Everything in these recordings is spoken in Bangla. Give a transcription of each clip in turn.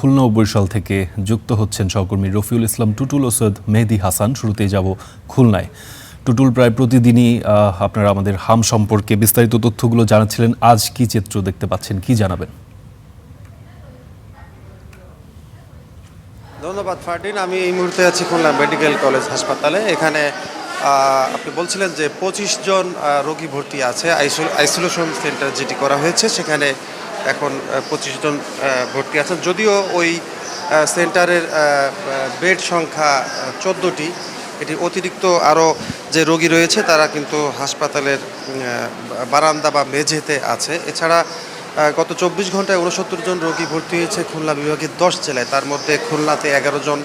খুলনা ও বরিশাল থেকে যুক্ত হচ্ছেন সহকর্মী রফিউল ইসলাম টুটুল ও সৈয়দ মেহেদী হাসান। শুরুতেই যাব খুলনায়। টুটুল, প্রায় প্রতিদিনই আপনারা আমাদের হাম সম্পর্কে বিস্তারিত তথ্যগুলো জানাচ্ছিলেন। আজ কি চিত্র দেখতে পাচ্ছেন, কি জানাবেন? ধন্যবাদ ফারদিন। আমি এই মুহূর্তে আছি খুলনা মেডিকেল কলেজ হাসপাতালে। এখানে আপনি বলছিলেন যে 25 জন রোগী ভর্তি আছে। আইসোলেশন সেন্টার যেটি করা হয়েছে সেখানে এখন 25 জন ভর্তি আছেন। যদিও ওই সেন্টারের বেড সংখ্যা 14টি। এটি অতিরিক্ত আরও যে রোগী রয়েছে তারা কিন্তু হাসপাতালের বারান্দা বা মেঝেতে আছে। এছাড়া গত 24 ঘন্টায় 69 জন রোগী ভর্তি হয়েছে খুলনা বিভাগের 10 জেলায়। তার মধ্যে খুলনাতে 11 জন,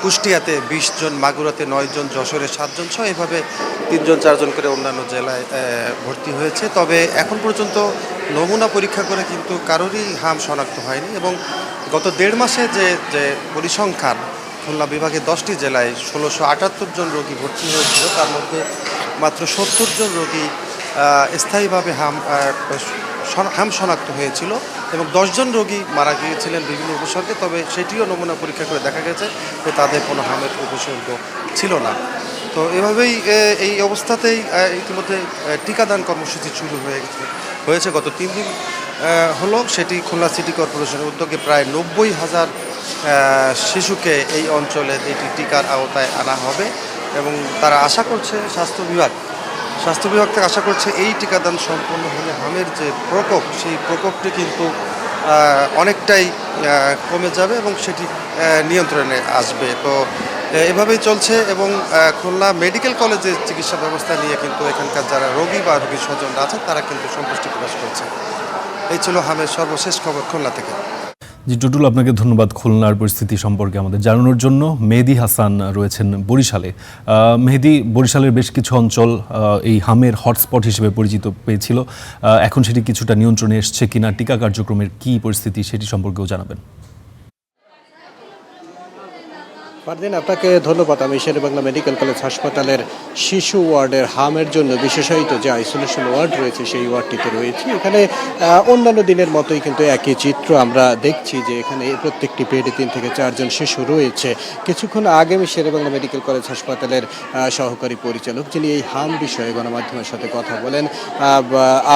কুষ্টিয়াতে 20 জন, মাগুরাতে 9 জন, যশোরে 7 জন সহ এভাবে 3 জন 4 জন করে অন্যান্য জেলায় ভর্তি হয়েছে। তবে এখন পর্যন্ত নমুনা পরীক্ষা করে কিন্তু কারোরই হাম শনাক্ত হয়নি। এবং গত 1.5 মাসে যে পরিসংখ্যান খুলনা বিভাগের 10টি জেলায় 1678 জন রোগী ভর্তি হয়েছিল, তার মধ্যে মাত্র 70 জন রোগী স্থায়ীভাবে হাম শনাক্ত হয়েছিল এবং 10 জন রোগী মারা গিয়েছিলেন বিভিন্ন উপসর্গে। তবে সেটিও নমুনা পরীক্ষা করে দেখা গেছে যে তাদের কোনো হামের উপসর্গ ছিল না। তো এভাবেই এই অবস্থাতেই ইতিমধ্যে টিকাদান কর্মসূচি শুরু হয়েছে গত 3 দিন হলো। সেটি খুলনা সিটি কর্পোরেশনের উদ্যোগে প্রায় 90,000 শিশুকে এই অঞ্চলে এটি টিকার আওতায় আনা হবে এবং তারা আশা করছে স্বাস্থ্য বিভাগ থেকে আশা করছে এই টিকাদান সম্পন্ন হলে হামের যে প্রকোপ, সেই প্রকোপটি কিন্তু অনেকটাই কমে যাবে এবং সেটি নিয়ন্ত্রণে আসবে। তো এভাবেই চলছে এবং খুলনা মেডিকেল কলেজের চিকিৎসা ব্যবস্থা নিয়ে কিন্তু এখানকার যারা রোগী বা রোগীর স্বজনরা আছেন তারা কিন্তু সন্তুষ্টি প্রকাশ করছে। এই ছিল হামের সর্বশেষ খবর খুলনা থেকে। জি টুটুল, আপনাকে ধন্যবাদ খুলনার পরিস্থিতি সম্পর্কে আমাদের জানানোর জন্য। মেহেদী হাসান রয়েছেন বরিশালে। মেহেদী, বরিশালের বেশ কিছু অঞ্চল এই হামের হটস্পট হিসেবে পরিচিত পেয়েছিল, এখন সেটি কিছুটা নিয়ন্ত্রণে এসছে কিনা, টিকা কার্যক্রমের কী পরিস্থিতি সেটি সম্পর্কেও জানাবেন। ফারদিন, আপনাকে ধন্যবাদ। আমি শেরেবাংলা মেডিকেল কলেজ হাসপাতালের শিশু ওয়ার্ডের হামের জন্য বিশেষায়িত যে আইসোলেশন ওয়ার্ড রয়েছে সেই ওয়ার্ডটিতে রয়েছে। এখানে অন্যান্য দিনের মতোই কিন্তু একই চিত্র আমরা দেখছি যে এখানে প্রত্যেকটি বেডে 3 থেকে 4 জন শিশু রয়েছে। কিছুক্ষণ আগে আমি শেরেবাংলা মেডিকেল কলেজ হাসপাতালের সহকারী পরিচালক, যিনি এই হাম বিষয়ে গণমাধ্যমের সাথে কথা বলেন,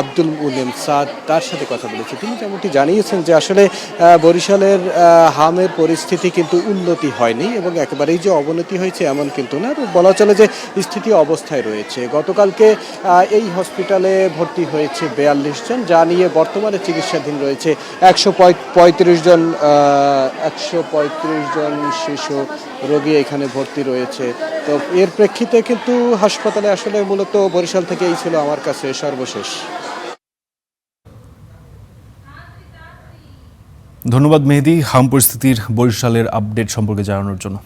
আব্দুল মুলিম সাদ, তার সাথে কথা বলেছি। তিনি যেমনটি জানিয়েছেন যে আসলে বরিশালের হামের পরিস্থিতি কিন্তু উন্নতি হয়নি এবং একেবারেই যে অবনতি হয়েছে এমন কিন্তু না, বলা চলে যে স্থিতি অবস্থায় রয়েছে। গতকালকে এই হসপিটালে ভর্তি হয়েছে 42 জন, যা নিয়ে বর্তমানে চিকিৎসাধীন রয়েছে 135 জন শিশু রোগী এখানে ভর্তি রয়েছে। তো এর প্রেক্ষিতে কিন্তু হাসপাতালে আসলে মূলত বরিশাল থেকে এই ছিল আমার কাছে সর্বশেষ। ধন্যবাদ মেহেদী, হাম পরিস্থিতির বরিশালের আপডেট সম্পর্কে জানানোর জন্য।